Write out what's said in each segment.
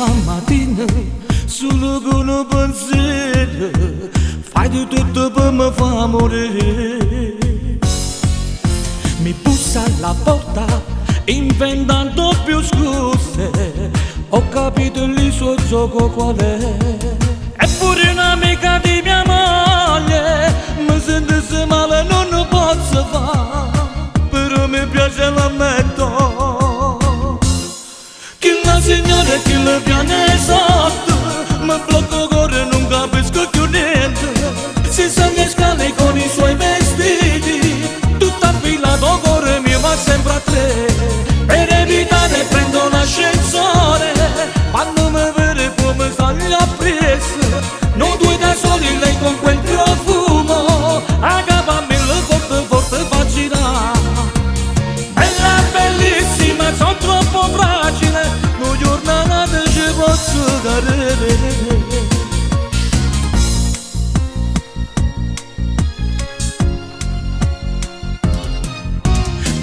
la mattina solo con un pensiero fai di tutto per me fa morire. Mi bussa alla porta inventando più scuse, ho capito il suo gioco qual è. Eppure un'amica di mia moglie mi sentisse male non lo posso fare, però mi piace l'ammetto. Che la signora e che le piane sotto mi blocco cuore e non capisco più niente. Si sale le scale con i suoi vestiti, tutto affilato cuore mio va sempre a tre. Per evitare prendo l'ascensore, quando mi vede poi mi sale appresso. Non due da soli lei con quel profumo, agapami le forte forte fa girare. Bella bellissima, sono troppo fragile, non giornata ci posso dare.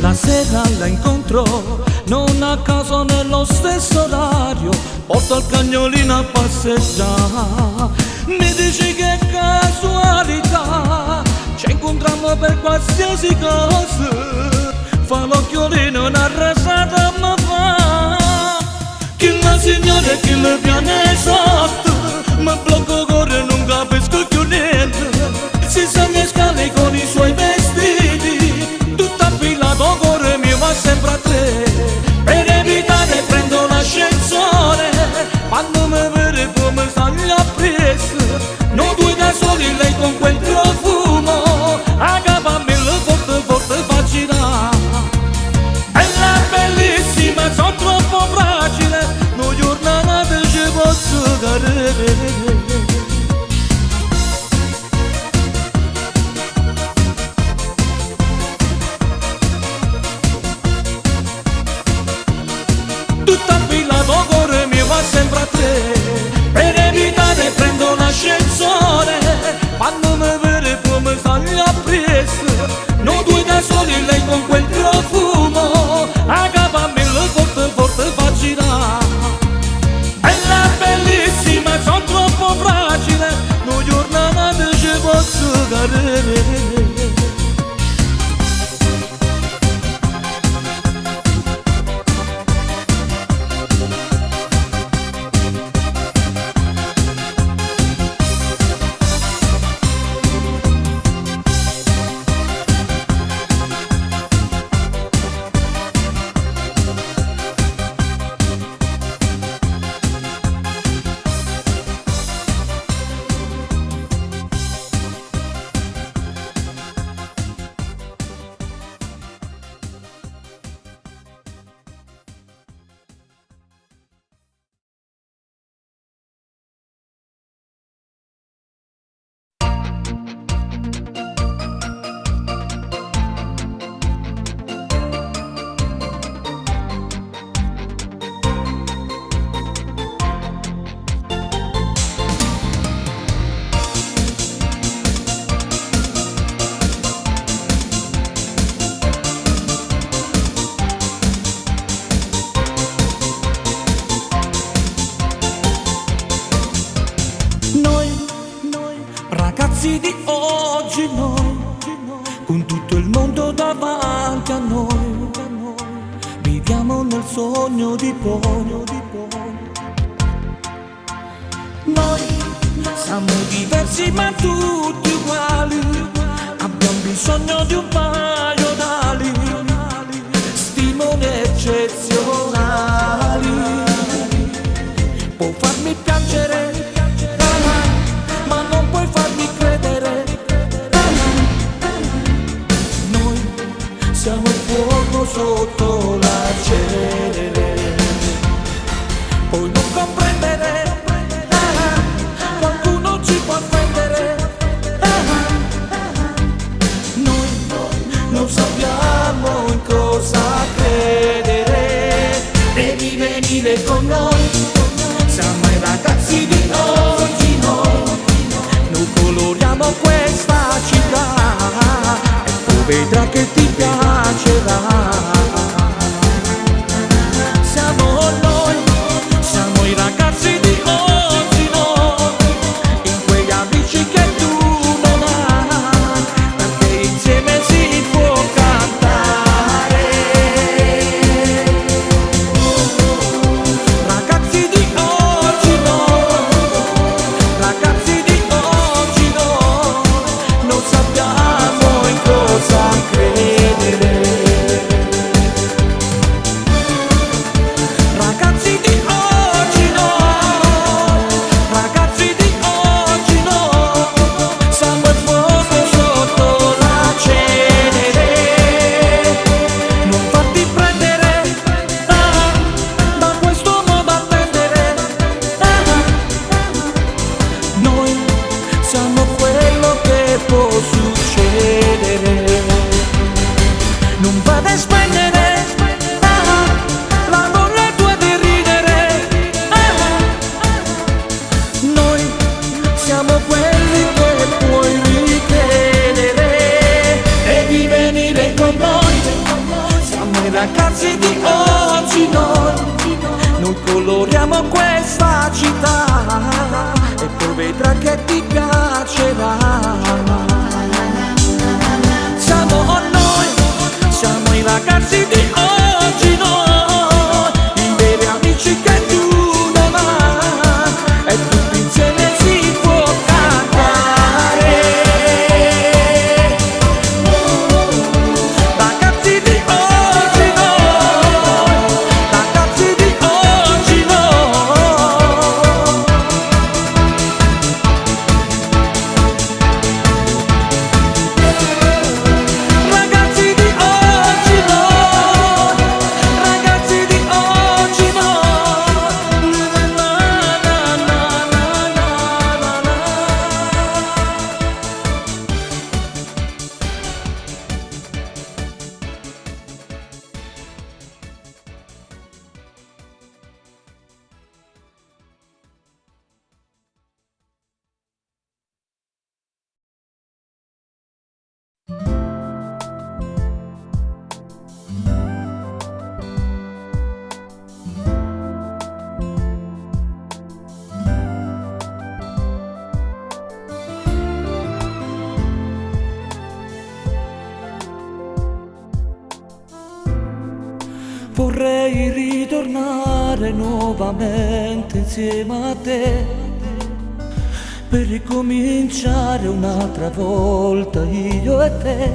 La sera la incontro, non a caso nello stesso orario, porto il cagnolino a passeggiare. Mi dici che casualità, ci incontriamo per qualsiasi cosa, fa l'occhiolino una rasata mi fa. Che la signora e che le piane sotto, mi blocco cuore e non capisco più niente. Si sale scale con i suoi vestiti, tutto affilato cuore mio va sempre a tre. Per evitare prendo l'ascensore, quando mi vede poi mi sale appresso. Non due da soli lei con quel profumo, agapami le forte forte fa girare. Bella bellissima, sono troppo fragile, non giornata ci posso dare. Tutto affilato cuore mio va sempre a tre. Per evitare prendo l'ascensore, quando mi vede poi mi sale appresso. Non due da soli lei con quel profumo, agapami le forte forte fa girare. Bella bellissima, sono troppo fragile, non giornata ci posso dare. Ragazzi di oggi noi, con tutto il mondo davanti a noi, viviamo nel sogno di poi. Noi siamo diversi ma tutti uguali, abbiamo bisogno di un paio d'ali, stimoli eccezionali. Può farmi piangere, ma non puoi farmi credere. Noi siamo il fuoco sotto la cenere. Puoi non comprendere, qualcuno ci può offendere. Noi non sappiamo in cosa credere. Devi venire con noi, siamo i ragazzi di oggi noi. Coloriamo questa città e tu vedrai che ti piacerà. Siamo noi, siamo i ragazzi ragazzi di oggi noi coloriamo questa città e poi vedrai che ti piacerà. Siamo noi, siamo i ragazzi di oggi i veri amici che tu non hai, e tutti insieme si può cantare. Ragazzi di oggi ragazzi di oggi ragazzi di oggi ragazzi di oggi Vorrei ritornare nuovamente insieme a te per ricominciare un'altra volta io e te,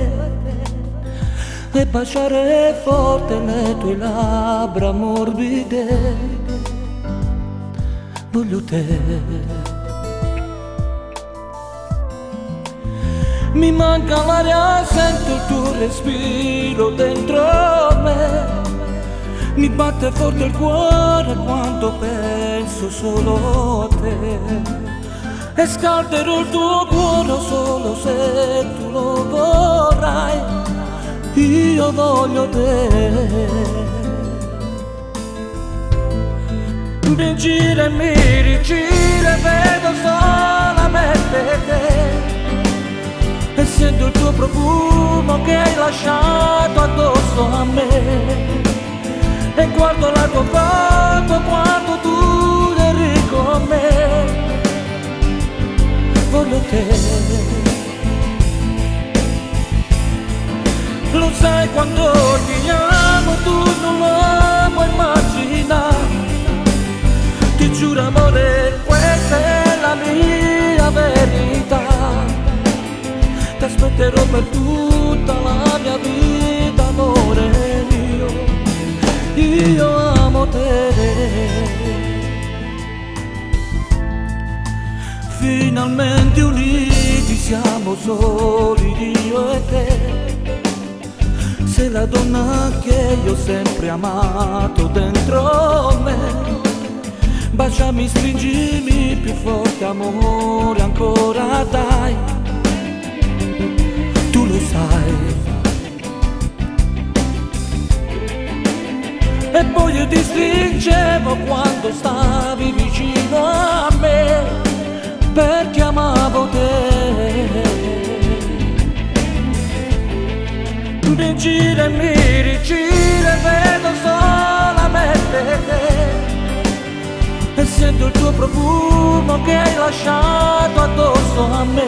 e baciare forte le tue labbra morbide. Voglio te. Mi manca l'aria, sento il tuo respiro dentro me. Mi batte forte il cuore quando penso solo a te, e scalderò il tuo cuore solo se tu lo vorrai. Io voglio te. Mi gira e mi rigira e vedo solamente te, e sento il tuo profumo che hai lasciato addosso a me, e guardo la tua foto quando tu eri con me. Voglio te. Lo sai quando ti amo tu non lo puoi immaginare. Ti giuro amore, questa è la mia verità. Ti aspetterò per tutta la mia vita, amore mio. Io amo te. Finalmente uniti siamo soli io e te. Sei la donna che io ho sempre amato dentro me. Baciami, stringimi più forte amore ancora dai. Tu lo sai. E poi io ti stringevo quando stavi vicino a me, perché amavo te. Mi gira e mi rigira e vedo solamente te, e sento il tuo profumo che hai lasciato addosso a me,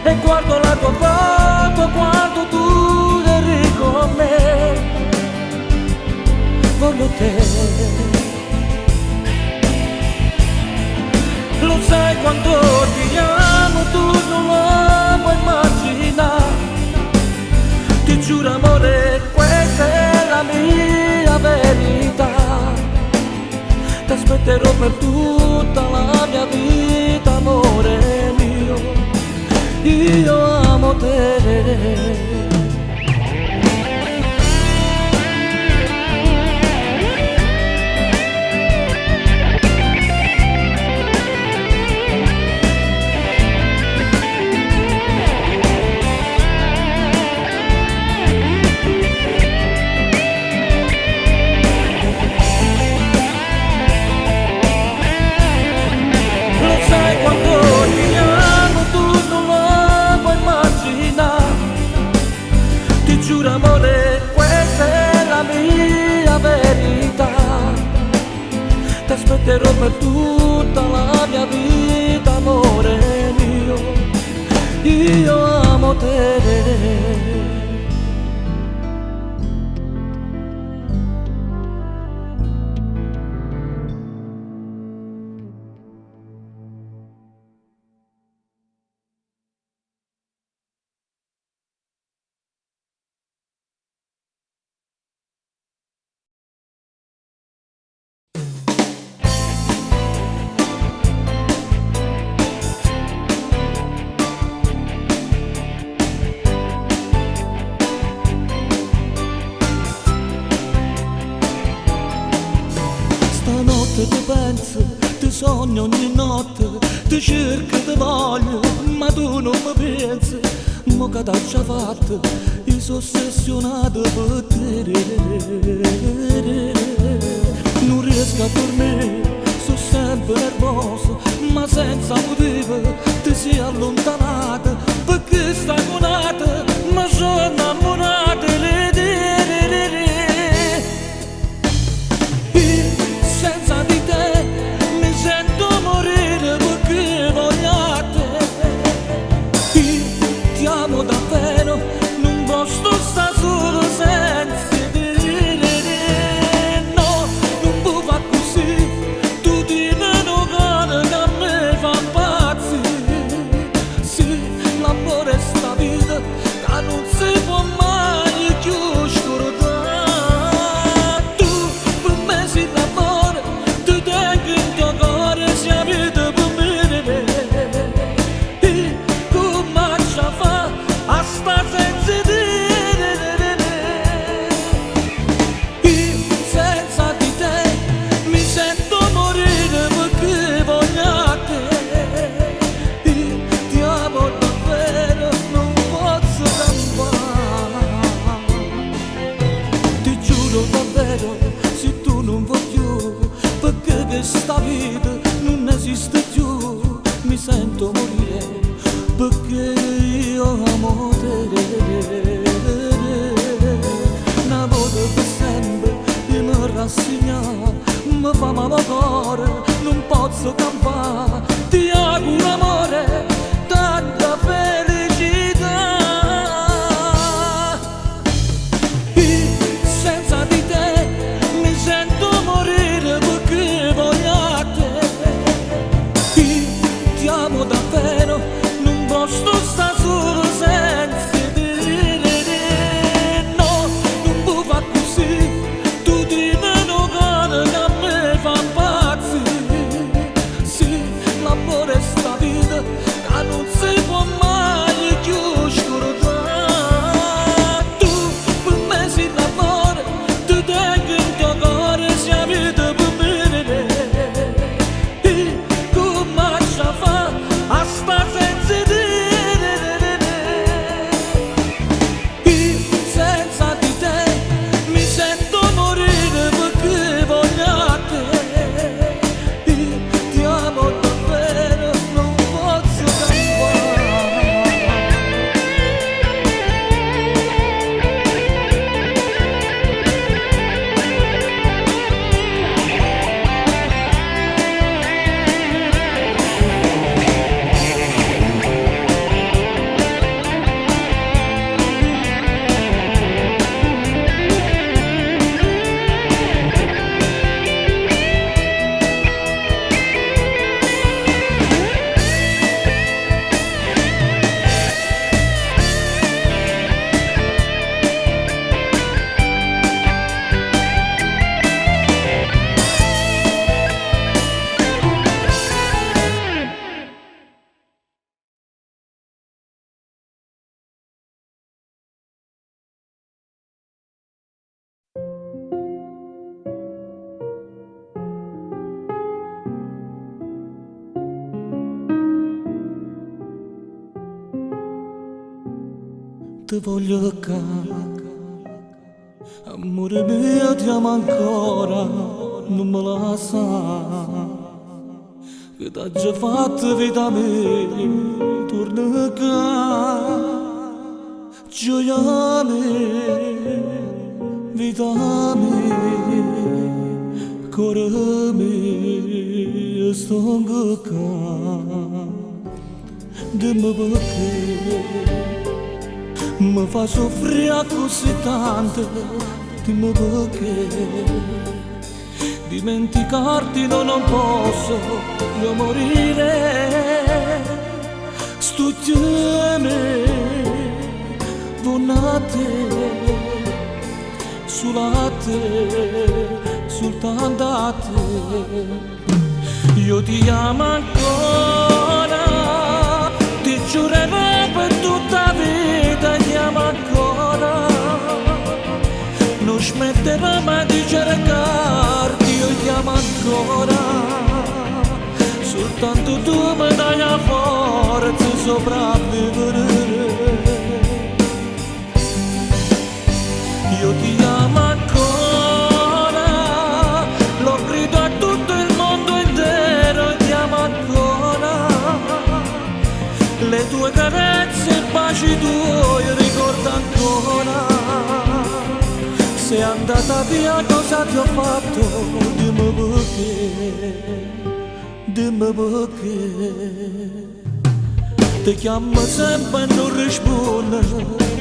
e guardo la tua foto quando tu eri con me. Voglio te. Lo sai quando ti amo tu non lo puoi immaginare. Ti giuro amore, questa è la mia verità. Ti aspetterò per tutta la mia vita, amore mio. Io amo te. per tutta la mia vita, amore mio, io amo te. Stanotte ti penso, ti sogno ogni notte, ti cerco, ti voglio, ma tu non mi pensi. Mo che t'ho già fatto, io sono ossessionato per te. Non riesco a dormire, sono sempre nervoso, ma senza motivo ti sei allontanata. Perché stai con un'altra, ma sono innamorata. Senza di te mi sento morire perché voglio a te. Io ti amo davvero, non posso stare solo senza te. No, non può fare così, tu ti meno cane che a me fa impazzire. Sì, l'amore è sta vita che non si può mai più scordare. Tu per me sei l'amore, ti tengo in tuo cuore, sia vita per me. E come ci fa a sta senza te? Io senza di te mi sento morire perché voglio a te. Io ti amo davvero, non posso campare. Ti giuro davvero, se tu non vuoi più, perché questa vita non esiste più. Mi sento morire perché io amo te. Una volta per sempre io mi rassegno, mi fa male il cuore, non posso campare. Ti auguro amore, tanta felicità. Io senza di te mi sento morire perché voglio a te. Io ti amo davvero, non posso stare solo senza te. No, non può fare così, tu ti meno cane che a me fa impazzire. Sì, l'amore è sta vita che non si può mai più scordare. Tu per me sei l'amore, ti tengo in tuo cuore, sia vita per me. E come ci fa a sta senza te? Io senza di te mi sento morire perché voglio a te. Io ti amo davvero, non posso campare. Ti voglio toccare, amore mio ti amo ancora, non me la sa. Che t'ha già fatto vita mia, torna qua. Gioia mia, vita mia, cuore mio sto ingoccato. Dimmi perché mi fa soffrire così tanto. Dimmi perché dimenticarti non posso io morire. Sto insieme a te, sulla te, soltanto a te. Io ti amo ancora, ti giurerò per tutta la vita, ti amo ancora. Non smetterò mai di cercarti, io ti amo ancora. Soltanto tu mi dai la forza di sopravvivere. Io ti amo ancora, lo grido a tutto il mondo intero, ti amo ancora. Le tue carezze e baci tuoi ricordo ancora. Sei andata via, cosa ti ho fatto? Dimmi perché, dimmi perché. Ti chiamo sempre e non rispondo,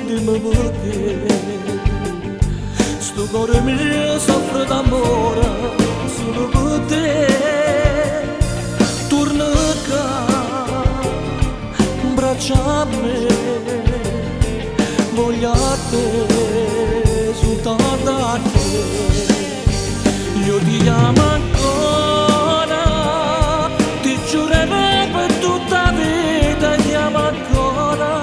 dimmi perché. Sto cuore mio soffre d'amore solo per te. Torna qua, abbraccia a me, voglio a te, soltanto a te. Io ti amo ancora, ti giurerò per tutta la vita, ti amo ancora.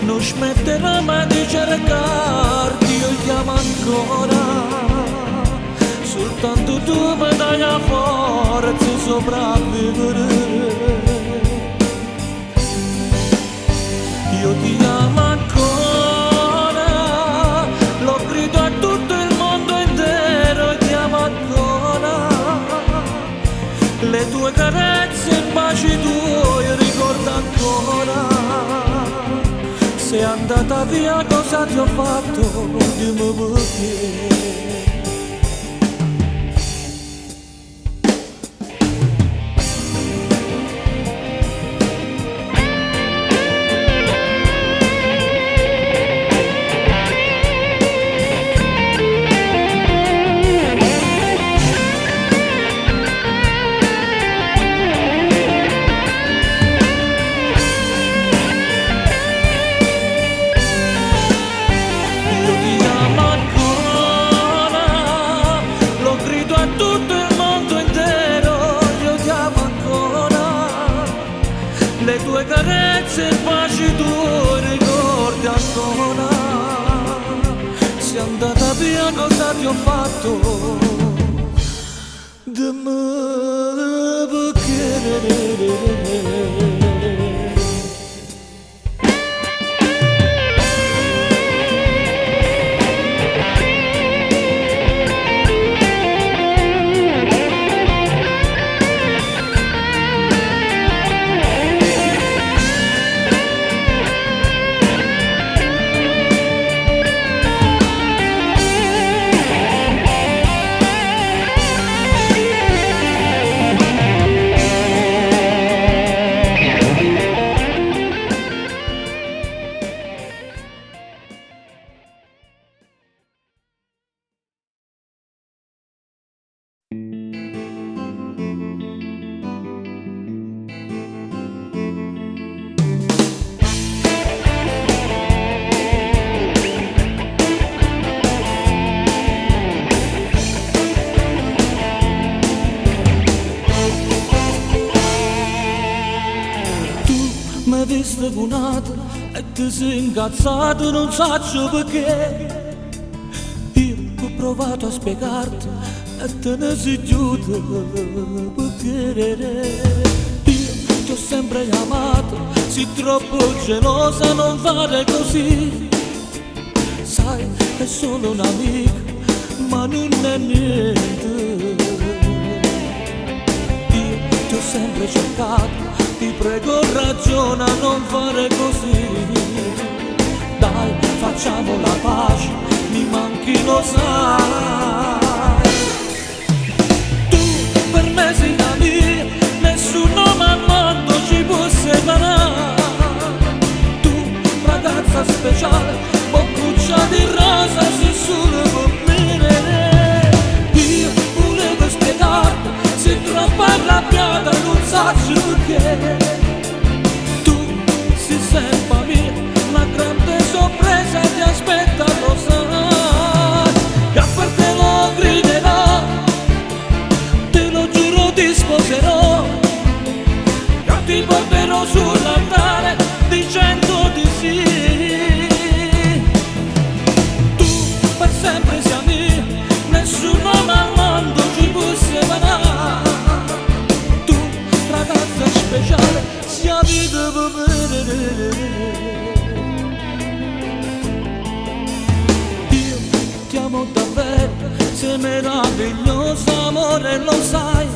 Non smetterò mai di cercarti, io ti amo ancora. Soltanto tu mi dai la forza di sopravvivere. Io ti amo ancora, lo grido a tutto il mondo intero, ti amo ancora. Le tue carezze e baci tuoi ricordo ancora. Sei andata via, cosa ti ho fatto? Dimmi perché. Le tue carezze e baci tuoi ricordi ancora. Sei andata via, cosa ti ho fatto? Dimmi perché. Mi hai visto buonato e ti sei incazzato, non so perché. Io ho provato a spiegarti e te ne sei chiuso perché. Io ti ho sempre amato, sei troppo gelosa, non fare così. Sai, è solo un amico, ma non è niente. Io ti ho sempre cercato, ti prego ragiona, non fare così. Dai, facciamo la pace, mi manchi lo sai. Tu sei sempre mia, la grande sorpresa ti aspetta, lo sai. Che a parte lo griderò, te lo giuro ti sposerò. Io ti porterò sull'altare dicendo di sì. Tu per sempre sei mia, nessuno al mondo ci può separare. Tu, ragazza speciale, sia vita per vedere. Io ti amo davvero, sei meraviglioso amore, lo sai.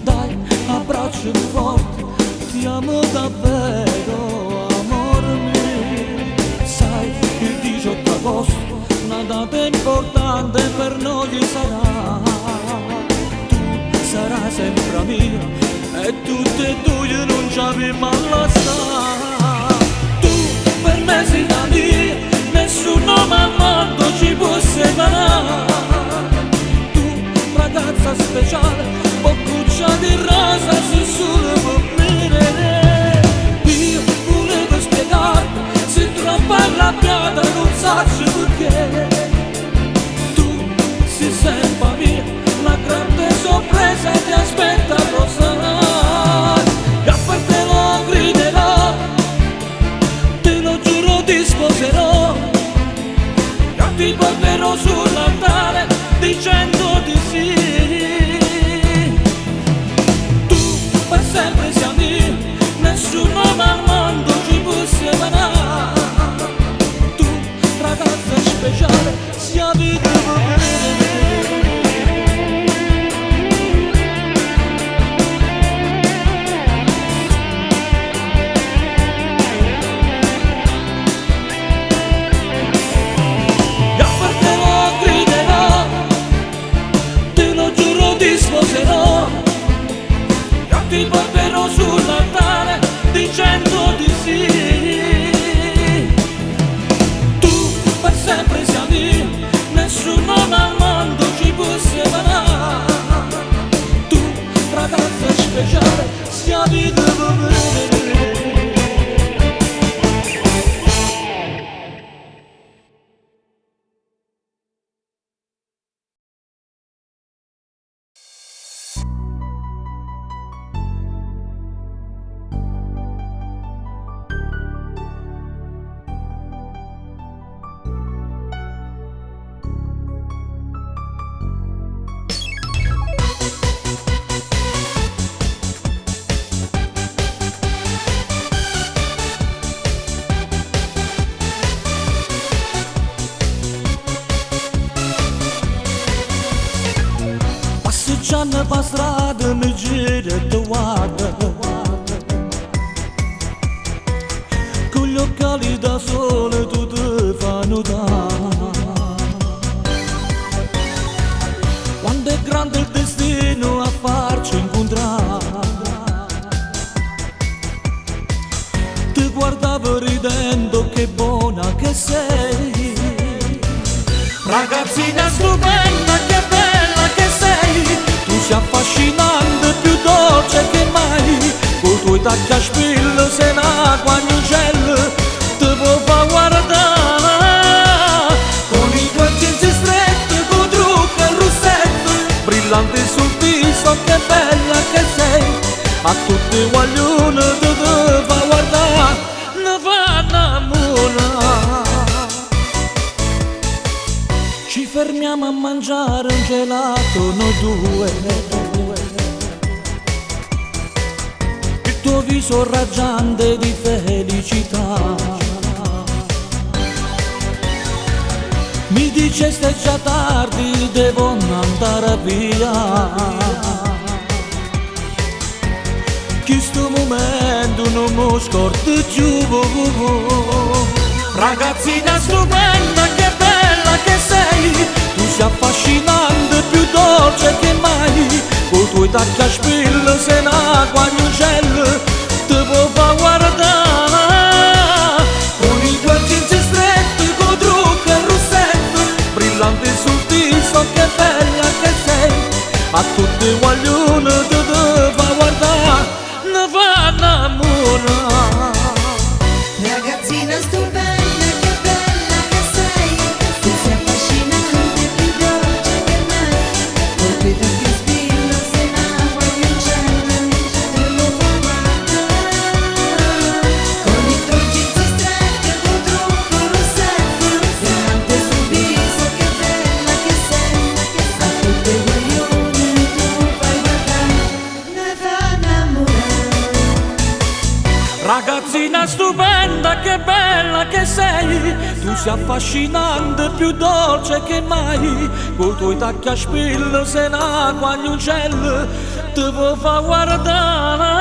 Dai, abbracciami forte, ti amo davvero, amore mio. Sai, il 18 agosto, una data importante per noi sarà. Tu sarai sempre mia e tutte e due non ci abbiamo alla sta. Tu per me sei la mia, nessuno al mondo ci può separare. Tu, ragazza speciale, boccuccia di rosa, sei solo per me. Io volevo spiegarti, sei troppo arrabbiata, non so perché. Tu sei sempre mia, la grande sorpresa ti aspetta, lo sarai. E a parte lo griderò, te lo giuro ti sposerò. Io ti porterò sull'altare dicendo di sì. Sempre sei mia, nessuno al mondo ci può separare. Tu, ragazza speciale, sia vita per me. E a parte lo griderò, te lo giuro ti sposerò. Ti porterò sull'altare dicendo di sì. Tu per sempre sei mia, nessuno al mondo ci può separare. Tu, ragazza speciale, sia vita per me. Passeggiando per strada mi gira e ti guarda, con gli occhiali da sole tu ti fai notare. Quando è grande il destino a farci incontrare, ti guardavo ridendo, che buona che sei. Ragazzina stupenda, che bella che sei. Tu sei affascinante, più dolce che mai. Con i tuoi tacchi a spillo, sei un'acqua in uccello, ti può far guardare. Con i tuoi jeans stretti, con trucco e rossetto, brillanti sul viso, che bella che sei. A tutti i guaglioni ti fa guardare, ne fa innamorare. Ci fermiamo a mangiare un gelato noi due, il tuo viso raggiante di felicità. Mi dice stai già tardi, devo andare via. Questo momento non mi scordo più. Ragazzina stupenda, che bella che sei. Tu sei affascinante, più dolce che mai. Con i tuoi tacchi a spillo, sei un'acqua in uccello, ti può far guardare. Con i tuoi jeans stretti, con trucco e rossetto, brillanti sul viso, che bella che sei. A tutti i guaglioni ti fa guardare, ne stupenda, che bella che sei, tu sei affascinante, più dolce che mai, con i tuoi tacchi a spillo, se n'acqua gli uccelli, ti può far guardare,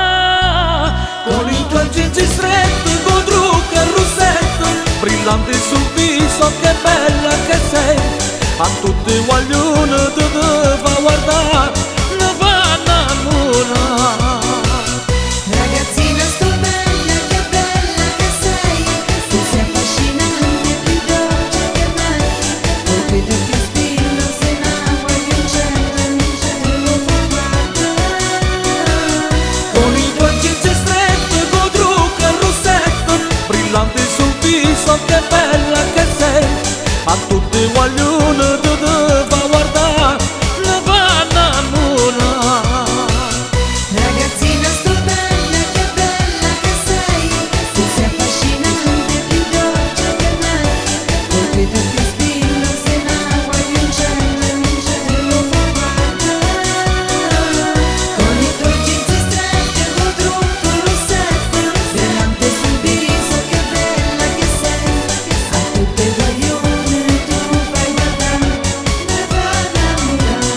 con i tuoi gingi stretti, con trucchi e rossetto, brillanti sul viso, che bella che sei, a tutti i guaglioni ti fa guardare, ne fa innamorare. Ragazzina stupenda, che bella che sei, tu sei affascinante, più dolce che mai, con quei tuoi occhi a spillo, se n'acqua gli uccelli, te lo fa guardare. Con i tuoi gingi stretti, con trucco e rossetto, brillanti sul viso, che bella che sei, a tutti i guaglioni ti fa guardare, ne fa innamorare. Ragazzina stupenda, che bella che sei, tu sei affascinante, più dolce che mai, con quei tuoi occhi a spillo, se n'acqua gli uccelli, te lo fa guardare. Con i tuoi ginzi stretti, col trucco rossetto, brillante sul viso, che bella che sei, a tutte le guaglione tu fai guardare, ne fa innamorare.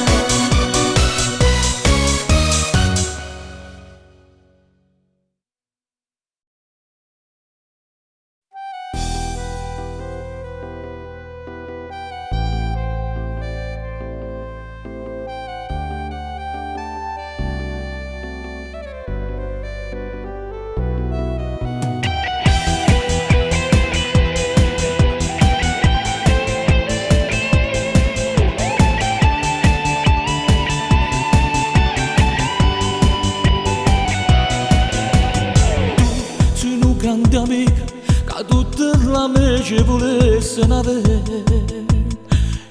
Sei un grande amico che tutti gli amici volessero avere.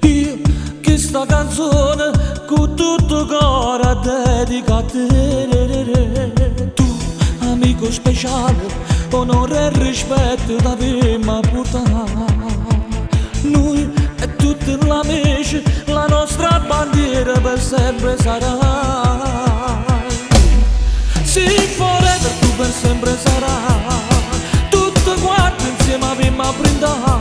Io che sta canzone con tutto il cuore dedico a te. Tu, amico speciale, onore e rispetto da prima portare. Noi e tutti gli amici, la nostra bandiera per sempre sarà. Sì, forever tu per sempre sarai, tutto quanto insieme abbiamo a brindare.